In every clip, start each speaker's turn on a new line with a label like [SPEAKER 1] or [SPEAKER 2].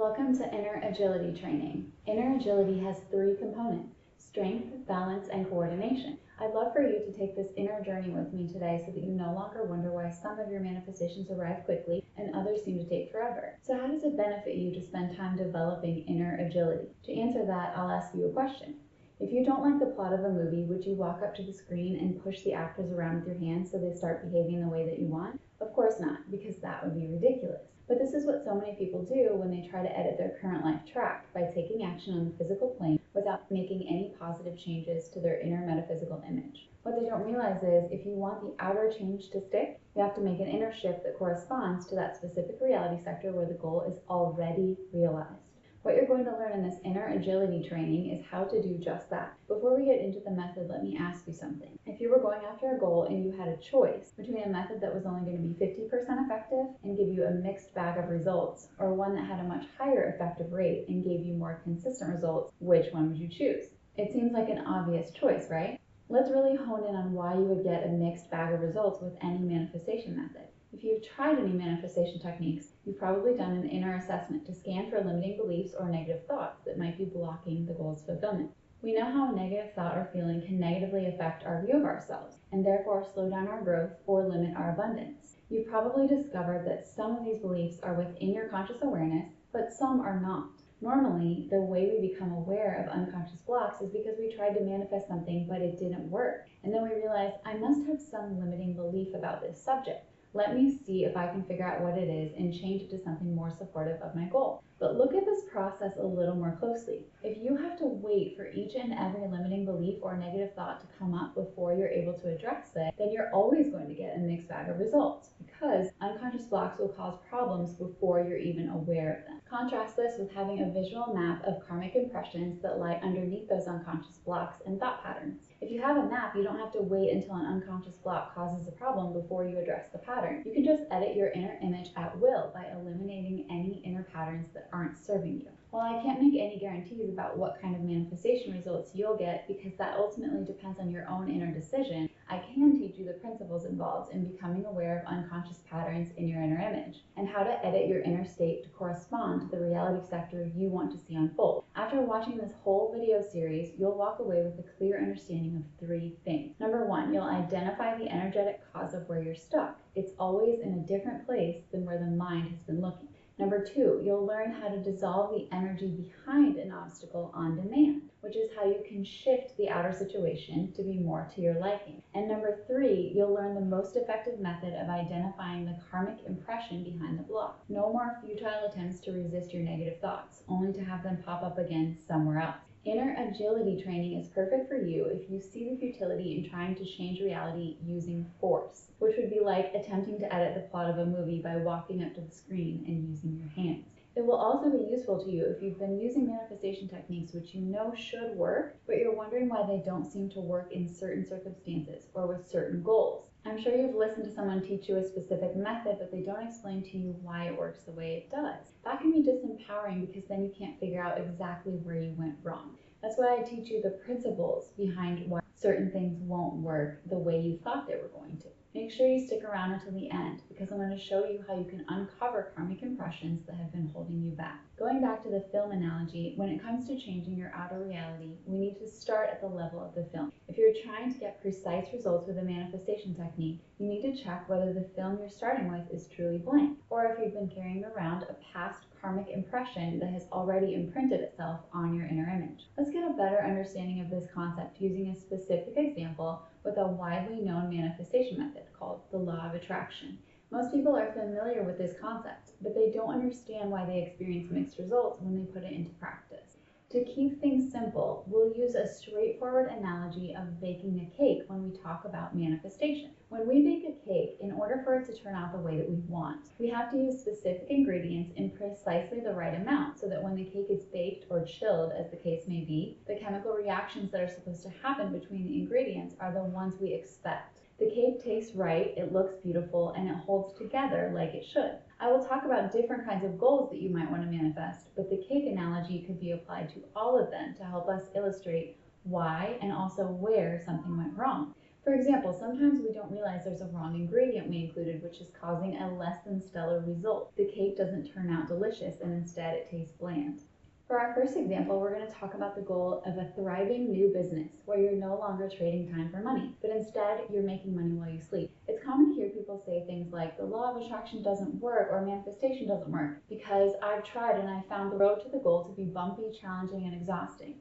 [SPEAKER 1] Welcome to Inner Agility Training. Inner Agility has 3 components: strength, balance, and coordination. I'd love for you to take this inner journey with me today so that you no longer wonder why some of your manifestations arrive quickly and others seem to take forever. So how does it benefit you to spend time developing inner agility? To answer that, I'll ask you a question. If you don't like the plot of a movie, would you walk up to the screen and push the actors around with your hands so they start behaving the way that you want? Of course not, because that would be ridiculous. But this is what so many people do when they try to edit their current life track by taking action on the physical plane without making any positive changes to their inner metaphysical image. What they don't realize is if you want the outer change to stick, you have to make an inner shift that corresponds to that specific reality sector where the goal is already realized. What you're going to learn in this inner agility training is how to do just that. Before we get into the method, let me ask you something. If you were going after a goal and you had a choice between a method that was only going to be 50% effective and give you a mixed bag of results, or one that had a much higher effective rate and gave you more consistent results, which one would you choose? It seems like an obvious choice, right? Let's really hone in on why you would get a mixed bag of results with any manifestation method. If you've tried any manifestation techniques, you've probably done an inner assessment to scan for limiting beliefs or negative thoughts that might be blocking the goal's fulfillment. We know how a negative thought or feeling can negatively affect our view of ourselves and therefore slow down our growth or limit our abundance. You've probably discovered that some of these beliefs are within your conscious awareness, but some are not. Normally, the way we become aware of unconscious blocks is because we tried to manifest something but it didn't work, and then we realize, I must have some limiting belief about this subject. Let me see if I can figure out what it is and change it to something more supportive of my goal. But look at this process a little more closely. If you have to wait for each and every limiting belief or negative thought to come up before you're able to address it, then you're always going to get a mixed bag of results because unconscious blocks will cause problems before you're even aware of them. Contrast this with having a visual map of karmic impressions that lie underneath those unconscious blocks and thought patterns. If you have a map, you don't have to wait until an unconscious block causes a problem before you address the pattern. You can just edit your inner image at will by eliminating any inner patterns that aren't serving you. While I can't make any guarantees about what kind of manifestation results you'll get because that ultimately depends on your own inner decision, I can teach you the principles involved in becoming aware of unconscious patterns in your inner image and how to edit your inner state to correspond to the reality sector you want to see unfold. After watching this whole video series, you'll walk away with a clear understanding of 3 things. Number 1, you'll identify the energetic cause of where you're stuck. It's always in a different place than where the mind has been looking. Number 2, you'll learn how to dissolve the energy behind an obstacle on demand, which is how you can shift the outer situation to be more to your liking. And number 3, you'll learn the most effective method of identifying the karmic impression behind the block. No more futile attempts to resist your negative thoughts, only to have them pop up again somewhere else. Inner agility training is perfect for you if you see the futility in trying to change reality using force, which would be like attempting to edit the plot of a movie by walking up to the screen and using your hands. It will also be useful to you if you've been using manifestation techniques which you know should work, but you're wondering why they don't seem to work in certain circumstances or with certain goals. I'm sure you've listened to someone teach you a specific method, but they don't explain to you why it works the way it does. That can be disempowering because then you can't figure out exactly where you went wrong. That's why I teach you the principles behind why certain things won't work the way you thought they were going to. Make sure you stick around until the end because I'm going to show you how you can uncover karmic impressions that have been holding you back. Going back to the film analogy, when it comes to changing your outer reality, we need to start at the level of the film. If you're trying to get precise results with a manifestation technique, you need to check whether the film you're starting with is truly blank, or if you've been carrying around a past karmic impression that has already imprinted itself on your inner image. Let's get a better understanding of this concept using a specific example with a widely known manifestation method called the law of attraction. Most people are familiar with this concept, but they don't understand why they experience mixed results when they put it into practice. To keep things simple, we'll use a straightforward analogy of baking a cake when we talk about manifestation. When we bake a cake, in order for it to turn out the way that we want, we have to use specific ingredients in precisely the right amount so that when the cake is baked or chilled, as the case may be, the chemical reactions that are supposed to happen between the ingredients are the ones we expect. The cake tastes right, it looks beautiful, and it holds together like it should. I will talk about different kinds of goals that you might want to manifest, but the cake analogy could be applied to all of them to help us illustrate why and also where something went wrong. For example, sometimes we don't realize there's a wrong ingredient we included, which is causing a less than stellar result. The cake doesn't turn out delicious, and instead it tastes bland. For our first example, we're going to talk about the goal of a thriving new business where you're no longer trading time for money, but instead you're making money while you sleep. It's common to hear people say things like the law of attraction doesn't work or manifestation doesn't work because I've tried and I found the road to the goal to be bumpy, challenging, and exhausting.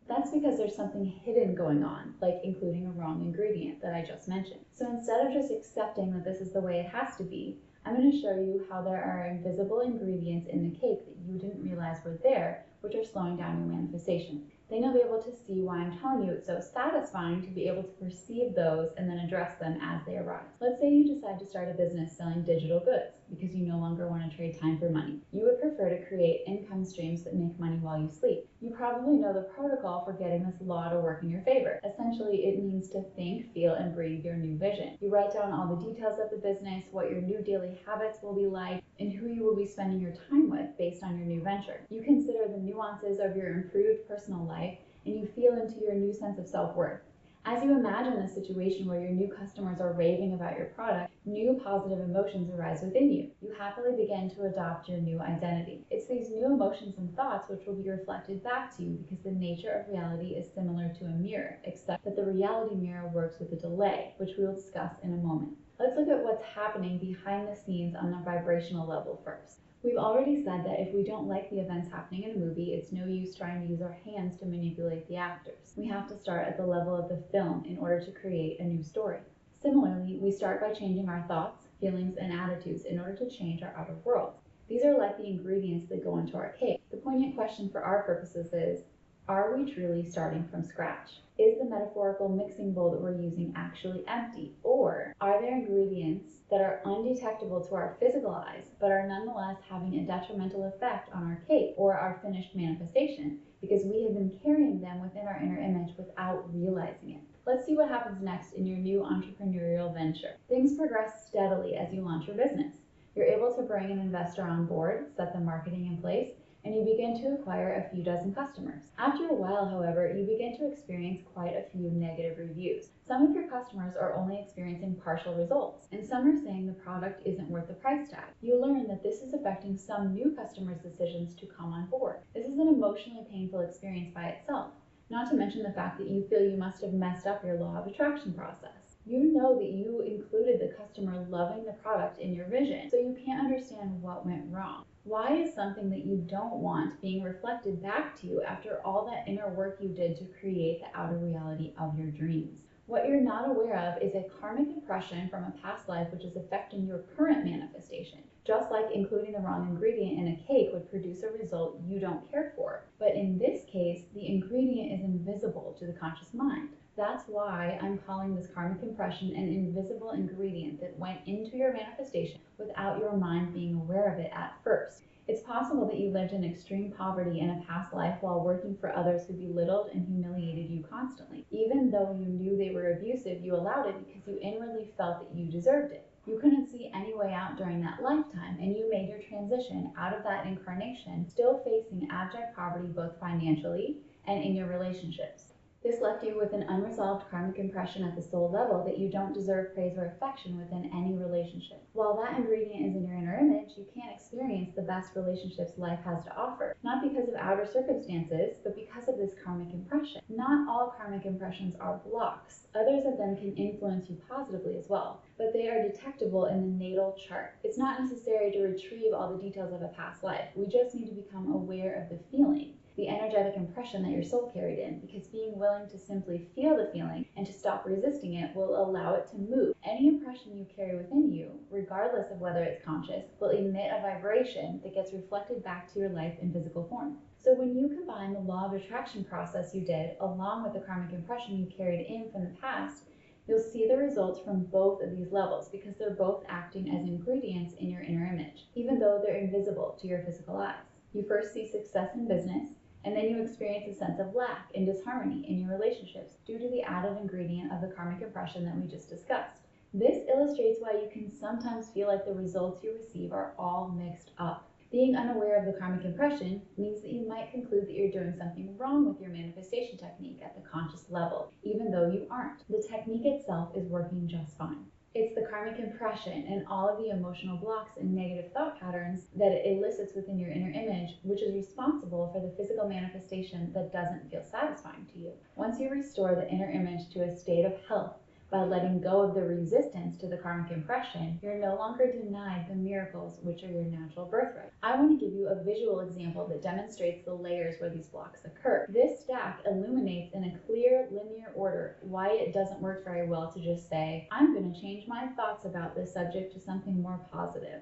[SPEAKER 1] That's because there's something hidden going on, like including a wrong ingredient that I just mentioned. So instead of just accepting that this is the way it has to be, I'm going to show you how there are invisible ingredients in the cake that you didn't realize were there, which are slowing down your manifestation. Then you'll be able to see why I'm telling you it's so satisfying to be able to perceive those and then address them as they arise. Let's say you decide to start a business selling digital goods because you no longer want to trade time for money. You would prefer to create income streams that make money while you sleep. You probably know the protocol for getting this law to work in your favor. Essentially, it means to think, feel, and breathe your new vision. You write down all the details of the business, what your new daily habits will be like, and who you will be spending your time with based on your new venture. You consider the nuances of your improved personal life, and you feel into your new sense of self-worth. As you imagine the situation where your new customers are raving about your product, new positive emotions arise within you. You happily begin to adopt your new identity. It's these new emotions and thoughts which will be reflected back to you because the nature of reality is similar to a mirror, except that the reality mirror works with a delay, which we will discuss in a moment. Let's look at what's happening behind the scenes on a vibrational level first. We've already said that if we don't like the events happening in a movie, it's no use trying to use our hands to manipulate the actors. We have to start at the level of the film in order to create a new story. Similarly, we start by changing our thoughts, feelings, and attitudes in order to change our outer world. These are like the ingredients that go into our cake. The poignant question for our purposes is, are we truly starting from scratch? Is the metaphorical mixing bowl that we're using actually empty? Or are there ingredients that are undetectable to our physical eyes, but are nonetheless having a detrimental effect on our cake or our finished manifestation because we have been carrying them within our inner image without realizing it? Let's see what happens next in your new entrepreneurial venture. Things progress steadily as you launch your business. You're able to bring an investor on board, set the marketing in place, and you begin to acquire a few dozen customers. After a while, however, you begin to experience quite a few negative reviews. Some of your customers are only experiencing partial results, and some are saying the product isn't worth the price tag. You learn that this is affecting some new customers' decisions to come on board. This is an emotionally painful experience by itself, not to mention the fact that you feel you must have messed up your law of attraction process. You know that you included the customer loving the product in your vision, so you can't understand what went wrong. Why is something that you don't want being reflected back to you after all that inner work you did to create the outer reality of your dreams? What you're not aware of is a karmic impression from a past life which is affecting your current manifestation. Just like including the wrong ingredient in a cake would produce a result you don't care for. But in this case, the ingredient is invisible to the conscious mind. That's why I'm calling this karmic impression an invisible ingredient that went into your manifestation without your mind being aware of it at first. It's possible that you lived in extreme poverty in a past life while working for others who belittled and humiliated you constantly. Even though you knew they were abusive, you allowed it because you inwardly felt that you deserved it. You couldn't see any way out during that lifetime, and you made your transition out of that incarnation still facing abject poverty both financially and in your relationships. This left you with an unresolved karmic impression at the soul level that you don't deserve praise or affection within any relationship. While that ingredient is in your inner image, you can't experience the best relationships life has to offer, not because of outer circumstances, but because of this karmic impression. Not all karmic impressions are blocks. Others of them can influence you positively as well, but they are detectable in the natal chart. It's not necessary to retrieve all the details of a past life. We just need to become aware of the feeling, the energetic impression that your soul carried in, because being willing to simply feel the feeling and to stop resisting it will allow it to move. Any impression you carry within you, regardless of whether it's conscious, will emit a vibration that gets reflected back to your life in physical form. So when you combine the law of attraction process you did along with the karmic impression you carried in from the past, you'll see the results from both of these levels because they're both acting as ingredients in your inner image, even though they're invisible to your physical eyes. You first see success in business, and then you experience a sense of lack and disharmony in your relationships due to the added ingredient of the karmic impression that we just discussed. This illustrates why you can sometimes feel like the results you receive are all mixed up. Being unaware of the karmic impression means that you might conclude that you're doing something wrong with your manifestation technique at the conscious level, even though you aren't. The technique itself is working just fine. It's the karmic impression and all of the emotional blocks and negative thought patterns that it elicits within your inner image, which is responsible for the physical manifestation that doesn't feel satisfying to you. Once you restore the inner image to a state of health by letting go of the resistance to the karmic impression, you're no longer denied the miracles which are your natural birthright. I want to give you a visual example that demonstrates the layers where these blocks occur. This stack illuminates in a clear, linear order why it doesn't work very well to just say, I'm going to change my thoughts about this subject to something more positive.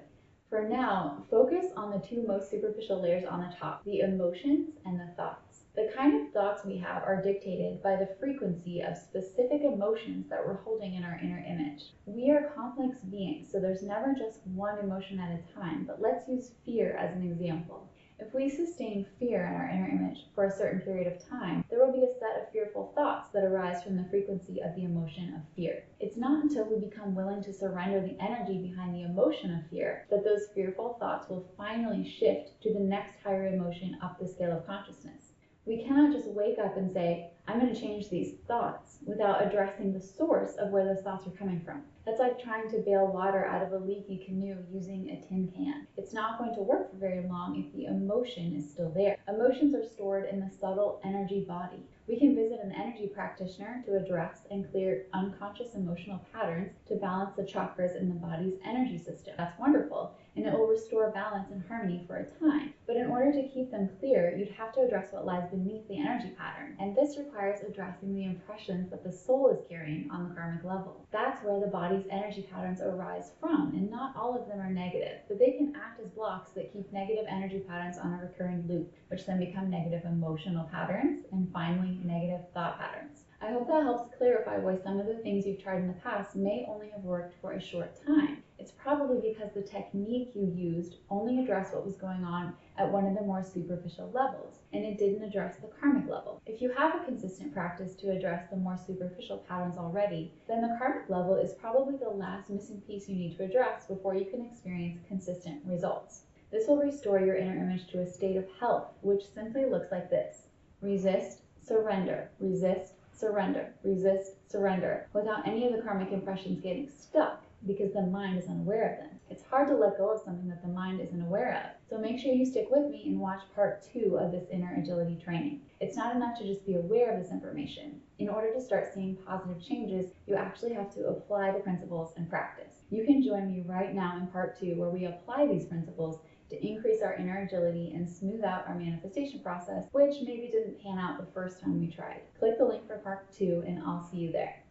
[SPEAKER 1] For now, focus on the two most superficial layers on the top, the emotions and the thoughts. The kind of thoughts we have are dictated by the frequency of specific emotions that we're holding in our inner image. We are complex beings, so there's never just one emotion at a time, but let's use fear as an example. If we sustain fear in our inner image for a certain period of time, there will be a set of fearful thoughts that arise from the frequency of the emotion of fear. It's not until we become willing to surrender the energy behind the emotion of fear that those fearful thoughts will finally shift to the next higher emotion up the scale of consciousness. We cannot just wake up and say, I'm going to change these thoughts without addressing the source of where those thoughts are coming from. That's like trying to bail water out of a leaky canoe using a tin can. It's not going to work for very long if the emotion is still there. Emotions are stored in the subtle energy body. We can visit an energy practitioner to address and clear unconscious emotional patterns to balance the chakras in the body's energy system. That's wonderful, and it will restore balance and harmony for a time. But in order to keep them clear, you'd have to address what lies beneath the energy pattern. And this requires addressing the impressions that the soul is carrying on the karmic level. That's where the body's energy patterns arise from, and not all of them are negative, but they can act as blocks that keep negative energy patterns on a recurring loop, which then become negative emotional patterns, and finally, negative thought patterns. I hope that helps clarify why some of the things you've tried in the past may only have worked for a short time. It's probably because the technique you used only addressed what was going on at one of the more superficial levels, and it didn't address the karmic level. If you have a consistent practice to address the more superficial patterns already, then the karmic level is probably the last missing piece you need to address before you can experience consistent results. This will restore your inner image to a state of health, which simply looks like this: resist, surrender, resist, surrender, resist, surrender, without any of the karmic impressions getting stuck because the mind is unaware of them. It's hard to let go of something that the mind isn't aware of. So make sure you stick with me and watch part 2 of this inner agility training. It's not enough to just be aware of this information. In order to start seeing positive changes, you actually have to apply the principles and practice. You can join me right now in part 2, where we apply these principles to increase our inner agility and smooth out our manifestation process, which maybe didn't pan out the first time we tried. Click the link for part 2 and I'll see you there.